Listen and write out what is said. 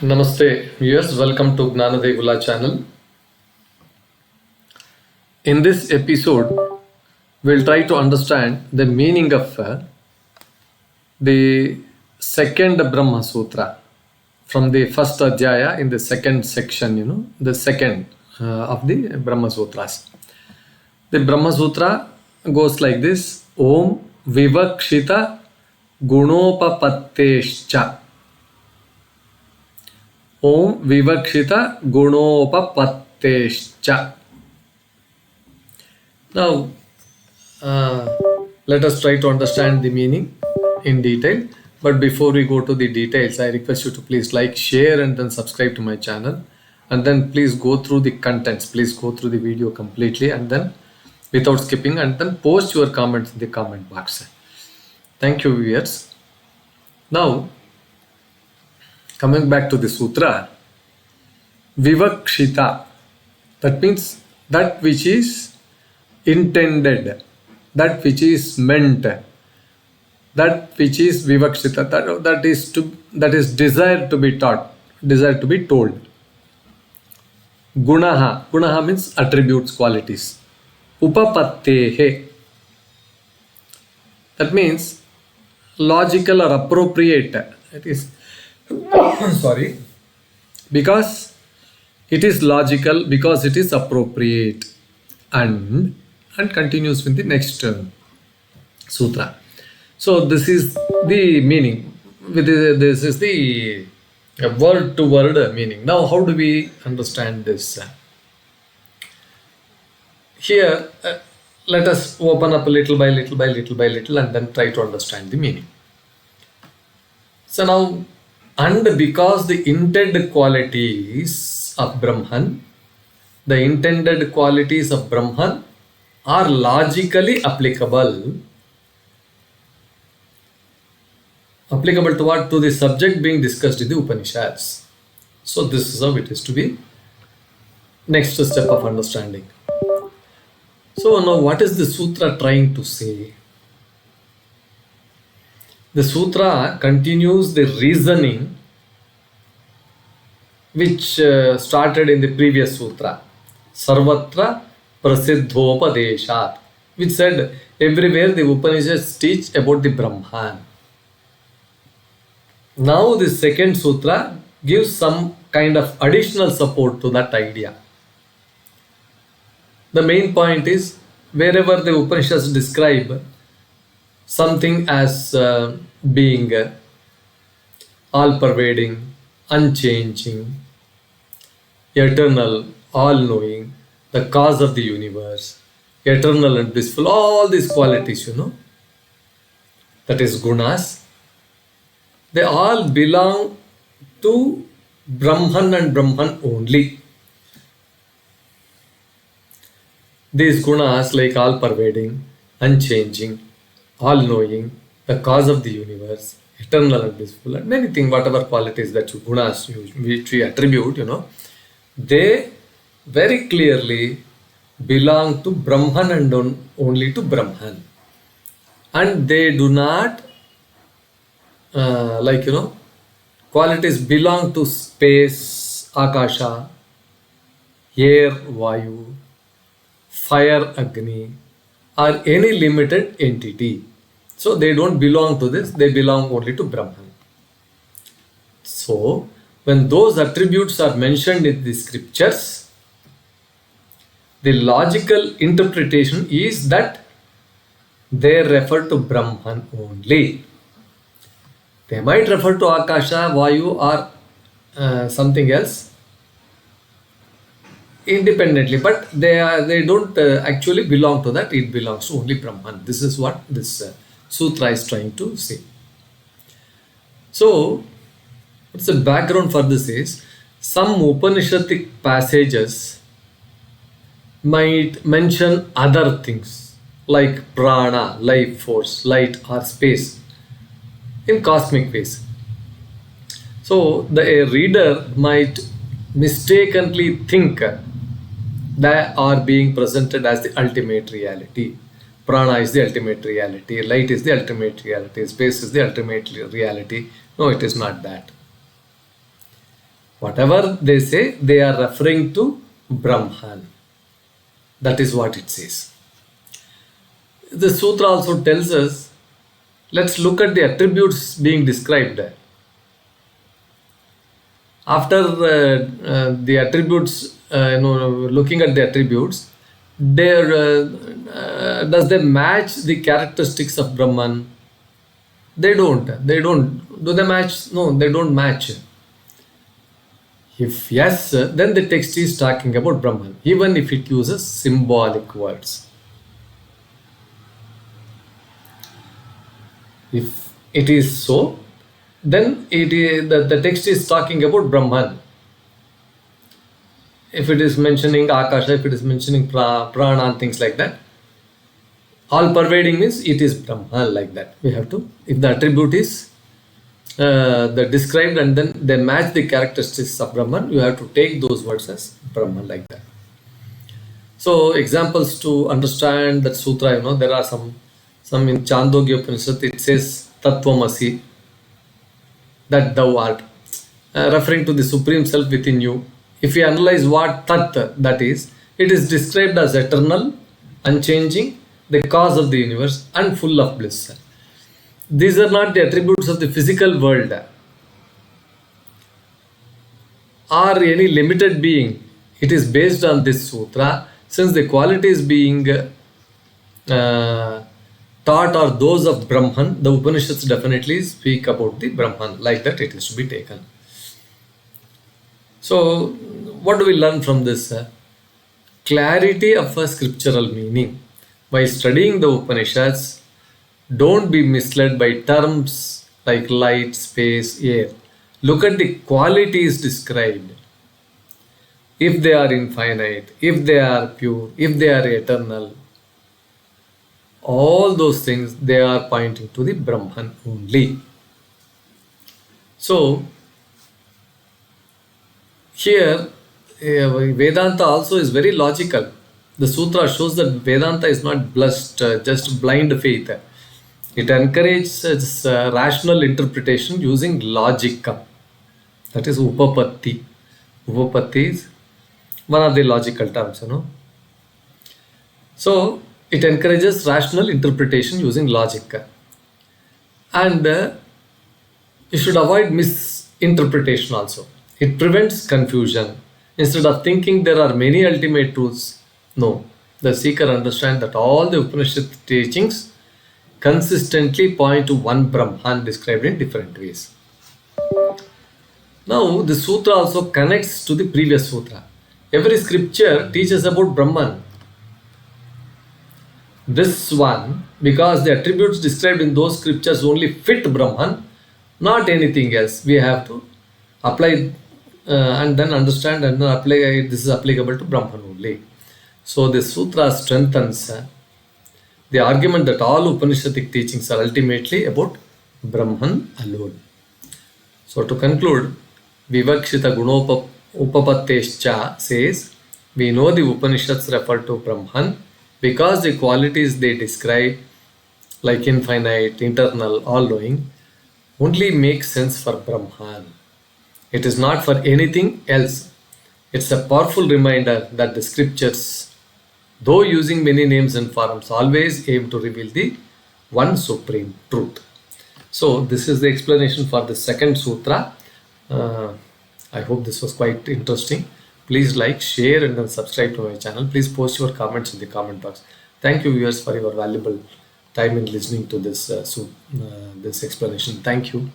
Namaste viewers, welcome to Gnana channel. In this episode, we'll try to understand the meaning of the second Brahma Sutra from the first Adhyaya in the second section, the second of the Brahma Sutras. The Brahma Sutra goes like this: Om Vivakṣita-guṇa-upapatteśca. Om Vivakṣita-guṇa-upapatteśca. Now, let us try to understand the meaning in detail. But before we go to the details, I request you to please like, share, and then subscribe to my channel. And then please go through the contents. Please go through the video completely and then without skipping, and then post your comments in the comment box. Thank you, viewers. Now, coming back to the sutra, Vivakṣita, that means that which is intended, that which is meant, that which is Vivakṣita, that is desired to be taught, desired to be told. Gunaha means attributes, qualities. Upapatteḥ, that means logical or appropriate. It is sorry, because it is logical, because it is appropriate, and continues with the next sutra. So this is the meaning. This is the word to word meaning. Now, how do we understand this? Here, let us open up little by little and then try to understand the meaning. So now, and because the intended qualities of Brahman, the intended qualities of Brahman are logically applicable. Applicable to what? To the subject being discussed in the Upanishads. So this is how it is to be. Next step of understanding. So now what is the sutra trying to say? The sutra continues the reasoning which started in the previous sutra, Sarvatra prasiddhopadeshāt, which said everywhere the Upanishads teach about the Brahman. Now the second sutra gives some kind of additional support to that idea. The main point is, wherever the Upanishads describe something as being all-pervading, unchanging, eternal, all-knowing, the cause of the universe, eternal and blissful, all these qualities, that is gunas, they all belong to Brahman and Brahman only. These gunas, like all-pervading, unchanging, all-knowing, the cause of the universe, eternal and blissful, and many things, whatever qualities that gunas which we attribute, they very clearly belong to Brahman and only to Brahman. And they do not, qualities belong to space, akasha, air, vayu, fire, agni, or any limited entity. So they don't belong to this, they belong only to Brahman. So when those attributes are mentioned in the scriptures, the logical interpretation is that they refer to Brahman only. They might refer to Akasha, Vayu, or something else independently, but they don't actually belong to that. It belongs to only Brahman. This is what this sutra is trying to say. So, what's the background for this is, some Upanishadic passages might mention other things like prana, life force, light or space in cosmic ways. So the reader might mistakenly think they are being presented as the ultimate reality. Prana is the ultimate reality, light is the ultimate reality, space is the ultimate reality. No, it is not that. Whatever they say, they are referring to Brahman. That is what it says. The Sutra also tells us, let's look at the attributes being described there. After the attributes, looking at the attributes, does they match the characteristics of Brahman? They don't. Do they match? No, they don't match. If yes, then the text is talking about Brahman, even if it uses symbolic words. If it is so, then the text is talking about Brahman. If it is mentioning Akasha, if it is mentioning Prana and things like that, all pervading means it is Brahman, like that. We have to, if the attribute is the described and then they match the characteristics of Brahman, you have to take those words as Brahman, like that. So examples to understand that sutra, there are some in Chandogya Upanishad, it says Tattvamasi, that thou art, referring to the Supreme Self within you. If you analyze what Tat that is, it is described as eternal, unchanging, the cause of the universe and full of bliss. These are not the attributes of the physical world or any limited being. It is based on this sutra. Since the qualities being taught are those of Brahman, the Upanishads definitely speak about the Brahman, like that it is to be taken. So what do we learn from this? Clarity of a scriptural meaning. By studying the Upanishads, don't be misled by terms like light, space, air. Look at the qualities described. If they are infinite, if they are pure, if they are eternal, all those things, they are pointing to the Brahman only. So here Vedanta also is very logical. The sutra shows that Vedanta is not just blind faith. It encourages rational interpretation using logic. That is Upapatteḥ. Upapatteḥ is one of the logical terms, So it encourages rational interpretation using logic. And you should avoid misinterpretation also. It prevents confusion. Instead of thinking there are many ultimate truths, no. The seeker understands that all the Upanishad teachings consistently point to one Brahman described in different ways. Now, the sutra also connects to the previous sutra. Every scripture teaches about Brahman. This one, because the attributes described in those scriptures only fit Brahman, not anything else. We have to apply and then understand and then apply. This is applicable to Brahman only. So the sutra strengthens the argument that all Upanishadic teachings are ultimately about Brahman alone. So to conclude, Vivakṣita-guṇa-upapatteśca says, we know the Upanishads refer to Brahman because the qualities they describe, like infinite, eternal, all-knowing, only make sense for Brahman. It is not for anything else. It's a powerful reminder that the scriptures, though using many names and forms, always aim to reveal the one supreme truth. So this is the explanation for the second sutra. I hope this was quite interesting. Please like, share and then subscribe to my channel. Please post your comments in the comment box. Thank you viewers for your valuable time in listening to this explanation. Thank you.